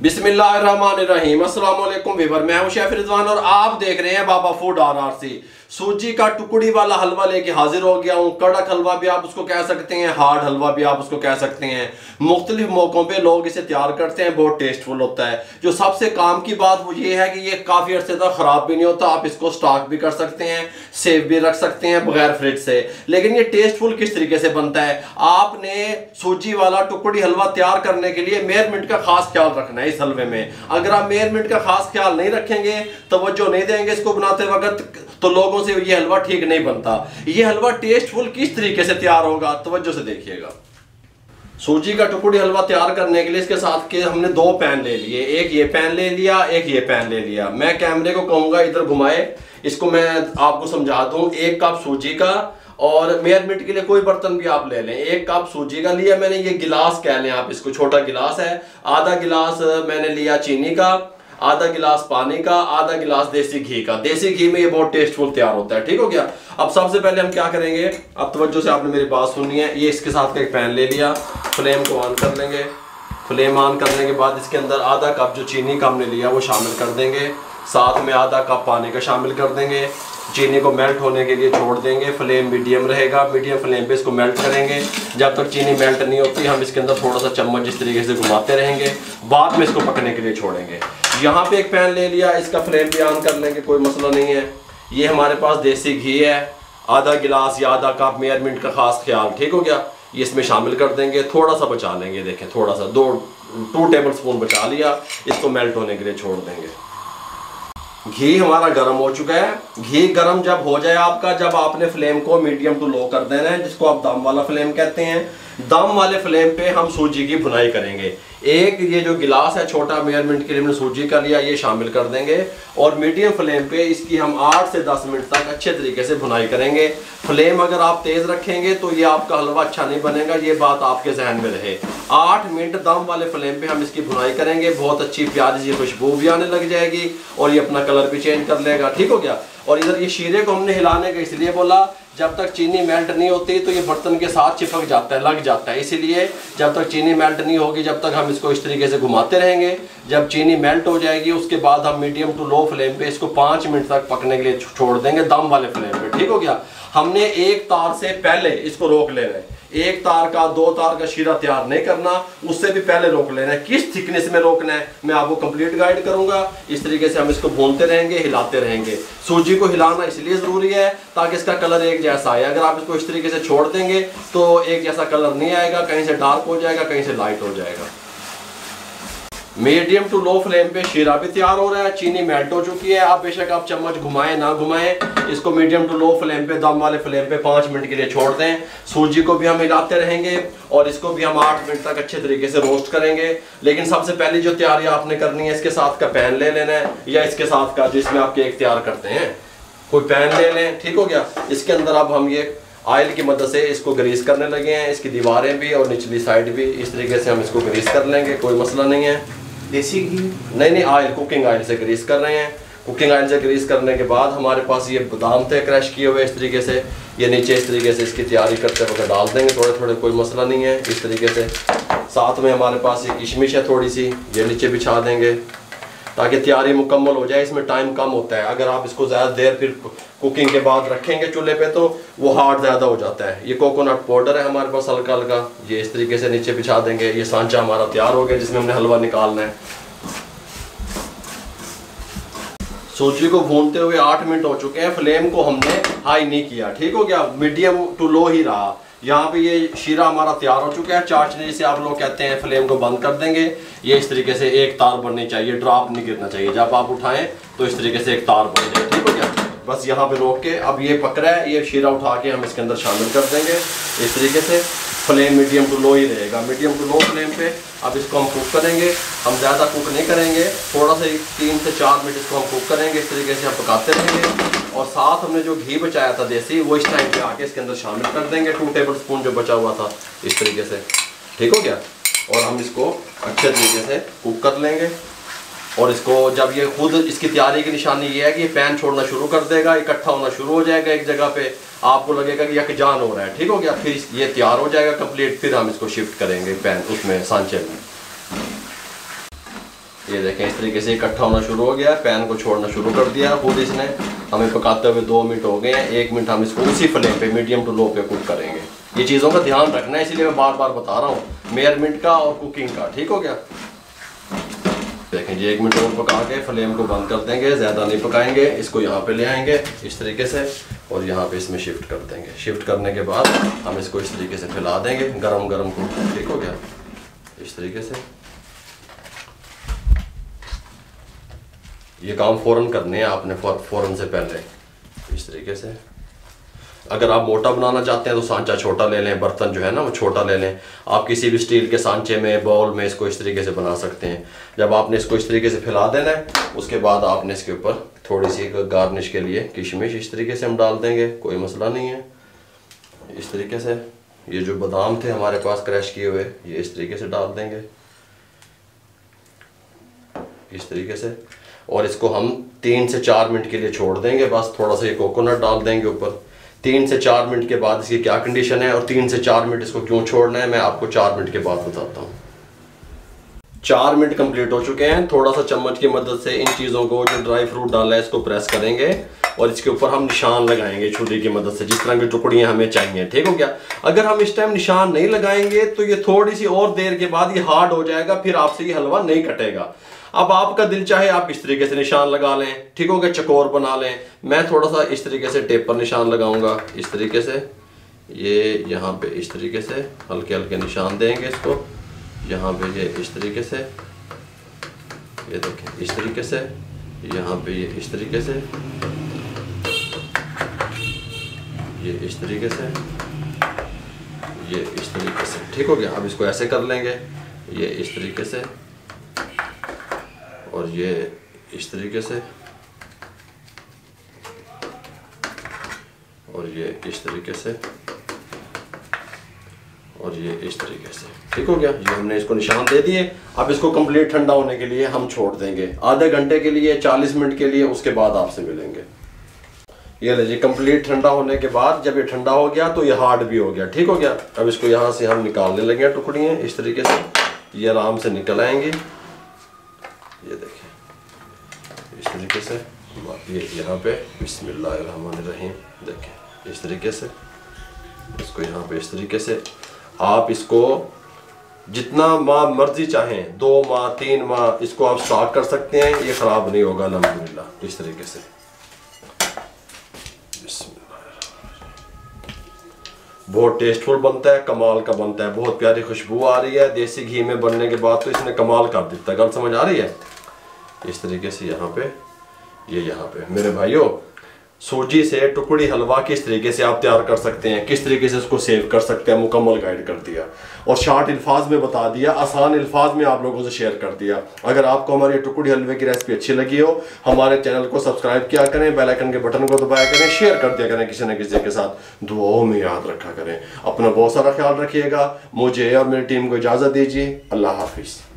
बिस्मिल्लाहिर्रहमानिर्रहीम। अस्सलाम वालेकुम वीवर, मैं हूं शेफ रिजवान और आप देख रहे हैं बाबा फूड RRC। सूजी का टुकड़ी वाला हलवा लेके हाजिर हो गया हूं। कड़क हलवा भी आप उसको कह सकते हैं, हार्ड हलवा भी आप उसको कह सकते हैं। मुख्तलिफ मौकों पे लोग इसे तैयार करते हैं, बहुत टेस्टफुल होता है। जो सबसे काम की बात वो ये है कि ये काफ़ी अर्से तक ख़राब भी नहीं होता। आप इसको स्टॉक भी कर सकते हैं, सेव भी रख सकते हैं बगैर फ्रिज से। लेकिन ये टेस्टफुल किस तरीके से बनता है, आपने सूजी वाला टुकड़ी हलवा तैयार करने के लिए मेजरमेंट का खास ख्याल रखना है इस हलवे में। अगर आप मेजरमेंट का खास ख्याल नहीं रखेंगे, तवज्जो नहीं देंगे इसको बनाते वक्त, तो लोगों से ये हलवा ठीक नहीं बनता। ये हलवा टेस्टफुल किस तरीके से तैयार होगा, तवज्जो से देखिएगा। सूजी का टुकड़ी हलवा तैयार करने के लिए इसके साथ के हमने दो पैन ले लिए। एक ये पैन ले लिया, एक ये पैन ले लिया। मैं कैमरे को कहूंगा इधर घुमाए, इसको मैं आपको समझा दूं। 1 कप सूजी का, और मेजरमेंट के लिए कोई बर्तन भी आप ले लें। 1 कप सूजी का लिया मैंने, ये गिलास कह लें आप इसको, छोटा गिलास है। आधा गिलास मैंने लिया चीनी का, आधा गिलास पानी का, आधा गिलास देसी घी का। देसी घी में ये बहुत टेस्टफुल तैयार होता है, ठीक हो गया। अब सबसे पहले हम क्या करेंगे, अब तवज्जो से आपने मेरी बात सुननी है। ये इसके साथ का एक पैन ले लिया, फ्लेम को ऑन कर लेंगे। फ्लेम ऑन करने के बाद इसके अंदर आधा कप जो चीनी का हमने लिया वो शामिल कर देंगे। साथ में आधा कप पानी का शामिल कर देंगे। चीनी को मेल्ट होने के लिए छोड़ देंगे। फ्लेम मीडियम रहेगा, मीडियम फ्लेम पे इसको मेल्ट करेंगे। जब तक चीनी मेल्ट नहीं होती हम इसके अंदर थोड़ा सा चम्मच इस तरीके से घुमाते रहेंगे, बाद में इसको पकने के लिए छोड़ेंगे। यहाँ पे एक पैन ले लिया, इसका फ्लेम भी ऑन कर लेंगे, कोई मसला नहीं है। ये हमारे पास देसी घी है, आधा गिलास या आधा कप, मेजरमेंट का खास ख्याल, ठीक हो गया। ये इसमें शामिल कर देंगे, थोड़ा सा बचा लेंगे, देखें थोड़ा सा, 2 टेबल स्पून बचा लिया। इसको मेल्ट होने के लिए छोड़ देंगे। घी हमारा गर्म हो चुका है। घी गर्म जब हो जाए आपका, जब आपने फ्लेम को मीडियम टू लो कर देना है, जिसको आप दम वाला फ्लेम कहते हैं। दम वाले फ्लेम पे हम सूजी की भुनाई करेंगे। एक ये जो गिलास है छोटा, मेजरमेंट के लिए हमने सूजी का लिया, ये शामिल कर देंगे और मीडियम फ्लेम पे इसकी हम 8 से 10 मिनट तक अच्छे तरीके से भुनाई करेंगे। फ्लेम अगर आप तेज रखेंगे तो ये आपका हलवा अच्छा नहीं बनेगा, ये बात आपके जहन में रहे। 8 मिनट दम वाले फ्लेम पे हम इसकी भुनाई करेंगे। बहुत अच्छी प्यारी सी खुशबू भी आने लग जाएगी और ये अपना कलर भी चेंज कर लेगा, ठीक हो गया। और इधर ये शीरे को हमने हिलाने का इसलिए बोला, जब तक चीनी मेल्ट नहीं होती तो ये बर्तन के साथ चिपक जाता है, लग जाता है। इसीलिए जब तक चीनी मेल्ट नहीं होगी, जब तक हम इसको इस तरीके से घुमाते रहेंगे। जब चीनी मेल्ट हो जाएगी उसके बाद हम मीडियम टू लो फ्लेम पे इसको 5 मिनट तक पकने के लिए छोड़ देंगे, दम वाले फ्लेम पे, ठीक हो गया। हमने एक तार से पहले इसको रोक लेना है। 1 तार का 2 तार का शीरा तैयार नहीं करना, उससे भी पहले रोक लेना है। किस थिकनेस में रोकना है मैं आपको कंप्लीट गाइड करूंगा। इस तरीके से हम इसको भूनते रहेंगे, हिलाते रहेंगे। सूजी को हिलाना इसलिए ज़रूरी है ताकि इसका कलर एक जैसा आए। अगर आप इसको इस तरीके से छोड़ देंगे तो एक जैसा कलर नहीं आएगा, कहीं से डार्क हो जाएगा, कहीं से लाइट हो जाएगा। मीडियम टू लो फ्लेम पे शीरा भी तैयार हो रहा है, चीनी मेल्ट हो चुकी है। आप बेशक आप चम्मच घुमाएं ना घुमाएं, इसको मीडियम टू लो फ्लेम पे, दम वाले फ्लेम पे 5 मिनट के लिए छोड़ दें। सूजी को भी हम हिलाते रहेंगे और इसको भी हम 8 मिनट तक अच्छे तरीके से रोस्ट करेंगे। लेकिन सबसे पहले जो तैयारी आपने करनी है, इसके साथ का पैन ले लेना है, या इसके साथ का जिसमें आप केक तैयार करते हैं कोई पैन ले लें, ठीक हो गया। इसके अंदर अब हम ये ऑयल की मदद से इसको ग्रीस करने लगे हैं। इसकी दीवारें भी और निचली साइड भी इस तरीके से हम इसको ग्रीस कर लेंगे, कोई मसला नहीं है। देसी घी नहीं, ऑयल, कुकिंग ऑयल से ग्रीस कर रहे हैं। कुकिंग ऑयल से ग्रीस करने के बाद हमारे पास ये बादाम थे क्रश किए हुए, इस तरीके से ये नीचे इस तरीके से इसकी तैयारी करते वक्त डाल देंगे थोड़े थोड़े, कोई मसला नहीं है। इस तरीके से साथ में हमारे पास ये किशमिश है थोड़ी सी, ये नीचे बिछा देंगे ताकि तैयारी मुकम्मल हो जाए। इसमें टाइम कम होता है, अगर आप इसको ज़्यादा देर फिर कुकिंग के बाद रखेंगे चूल्हे पे तो वो हार्ड ज़्यादा हो जाता है। ये कोकोनट पाउडर है हमारे पास हल्का हल्का, ये इस तरीके से नीचे बिछा देंगे। ये सांचा हमारा तैयार हो गया जिसमें हमने हलवा निकालना है। सूजी को भूनते हुए 8 मिनट हो चुके हैं। फ्लेम को हमने हाई नहीं किया, ठीक हो गया, मीडियम टू लो ही रहा। यहाँ पे ये शीरा हमारा तैयार हो चुका है। चाशनी जिसे आप लोग कहते हैं, फ्लेम को बंद कर देंगे। ये इस तरीके से एक तार बननी चाहिए, ड्रॉप नहीं गिरना चाहिए। जब आप उठाएं तो इस तरीके से एक तार बन जाए, ठीक हो गया। बस यहाँ पे रोक के अब ये पक रहा है, ये शीरा उठा के हम इसके अंदर शामिल कर देंगे। इस तरीके से फ्लेम मीडियम टू लो ही रहेगा, मीडियम टू लो फ्लेम पे अब इसको हम कुक करेंगे। हम ज़्यादा कुक नहीं करेंगे, थोड़ा सा 3 से 4 मिनट इसको हम कुक करेंगे। इस तरीके से हम पकाते रहेंगे और साथ हमने जो घी बचाया था देसी, वो इस टाइम पे आके इसके अंदर शामिल कर देंगे। 2 टेबल स्पून जो बचा हुआ था, इस तरीके से, ठीक हो गया। और हम इसको अच्छे तरीके से कुक कर लेंगे। और इसको जब ये खुद, इसकी तैयारी की निशानी ये है कि ये पैन छोड़ना शुरू कर देगा, इकट्ठा होना शुरू हो जाएगा एक जगह पे, आपको लगेगा कि यकजान हो रहा है, ठीक हो गया। फिर ये तैयार हो जाएगा कंप्लीट, फिर हम इसको शिफ्ट करेंगे पैन उसमें सांचे में। ये देखें इस तरीके से इकट्ठा होना शुरू हो गया, पैन को छोड़ना शुरू कर दिया खुद इसने। हमें पकाते हुए 2 मिनट हो गए हैं, 1 मिनट हम इसको उसी फ्लेम पे मीडियम टू लो पे कुक करेंगे। ये चीज़ों का ध्यान रखना है, इसलिए मैं बार बार बता रहा हूँ मेजरमेंट का और कुकिंग का। ठीक हो गया। देखें जी 1 मिनट और पका के फ्लेम को बंद कर देंगे, ज़्यादा नहीं पकाएंगे। इसको यहाँ पे ले आएंगे इस तरीके से और यहाँ पे इसमें शिफ्ट कर देंगे। शिफ्ट करने के बाद हम इसको इस तरीके से फैला देंगे गरम गरम को। ठीक हो गया। इस तरीके से ये काम फ़ौरन करने हैं आपने, फ़ौरन से पहले। इस तरीके से अगर आप मोटा बनाना चाहते हैं तो सांचा छोटा ले लें, बर्तन जो है ना वो छोटा ले लें। आप किसी भी स्टील के सांचे में, बाउल में इसको इस तरीके से बना सकते हैं। जब आपने इसको इस तरीके से फैला देना है, उसके बाद आपने इसके ऊपर थोड़ी सी गार्निश के लिए किशमिश इस तरीके से हम डाल देंगे, कोई मसला नहीं है। इस तरीके से ये जो बादाम थे हमारे पास क्रश किए हुए, ये इस तरीके से डाल देंगे इस तरीके से। और इसको हम 3 से 4 मिनट के लिए छोड़ देंगे बस। थोड़ा सा ये कोकोनट डाल देंगे ऊपर। 3 से 4 मिनट के बाद इसकी क्या कंडीशन है और 3 से 4 मिनट इसको क्यों छोड़ना है, मैं आपको 4 मिनट के बाद बताता हूँ। 4 मिनट कंप्लीट हो चुके हैं। थोड़ा सा चम्मच की मदद से इन चीज़ों को, जो ड्राई फ्रूट डाला है, इसको प्रेस करेंगे और इसके ऊपर हम निशान लगाएंगे छुरी की मदद से, जिस तरह की टुकड़ियाँ हमें चाहिए। ठीक हो गया। अगर हम इस टाइम निशान नहीं लगाएंगे तो ये थोड़ी सी और देर के बाद ये हार्ड हो जाएगा, फिर आपसे ये हलवा नहीं कटेगा। अब आपका दिल चाहे आप इस तरीके से निशान लगा लें, ठीक हो गया, चकोर बना लें। मैं थोड़ा सा इस तरीके से टेप पर निशान लगाऊंगा इस तरीके से। ये यहाँ पे इस तरीके से हल्के हल्के निशान देंगे इसको। यहाँ पे ये इस तरीके से, ये देखें इस तरीके से, यहाँ पे ये इस तरीके से, ये इस तरीके से, ये इस तरीके से। ठीक हो गया। अब इसको ऐसे कर लेंगे, ये इस तरीके से और ये इस तरीके से और ये इस तरीके से और ये इस तरीके से। ठीक हो गया। ये हमने इसको निशान दे दिए। अब इसको कंप्लीट ठंडा होने के लिए हम छोड़ देंगे आधे घंटे के लिए, 40 मिनट के लिए। उसके बाद आपसे मिलेंगे। ये लीजिए कंप्लीट ठंडा होने के बाद जब ये ठंडा हो गया तो ये हार्ड भी हो गया। ठीक हो गया। अब इसको यहाँ से हम निकालने लगे टुकड़ियाँ इस तरीके से, ये आराम से निकल आएंगी। ये देखें इस तरीके से। ये यहाँ पे बिस्मिल्लाहिर्रहमानिर्रहीम देखें इस तरीके से। इसको यहाँ पे इस तरीके से आप इसको जितना माह मर्जी चाहें, 2 माह 3 माह इसको आप स्टॉक कर सकते हैं, ये ख़राब नहीं होगा अल्हम्दुलिल्लाह। इस तरीके से बहुत टेस्टफुल बनता है, कमाल का बनता है। बहुत प्यारी खुशबू आ रही है देसी घी में बनने के बाद, तो इसने कमाल कर देता है। गल समझ आ रही है। इस तरीके से यहाँ पे, ये यहाँ पे मेरे भाइयों, सूजी से टुकड़ी हलवा किस तरीके से आप तैयार कर सकते हैं, किस तरीके से उसको सेव कर सकते हैं, मुकम्मल गाइड कर दिया और शॉर्ट अल्फाज में बता दिया, आसान अल्फाज में आप लोगों से शेयर कर दिया। अगर आपको हमारी टुकड़ी हलवे की रेसिपी अच्छी लगी हो, हमारे चैनल को सब्सक्राइब किया करें, बेल आइकन के बटन को दबाया करें, शेयर कर दिया करें किसी न किसी के साथ। दुआओं में याद रखा करें। अपना बहुत सारा ख्याल रखिएगा। मुझे और मेरी टीम को इजाज़त दीजिए। अल्लाह हाफिज़।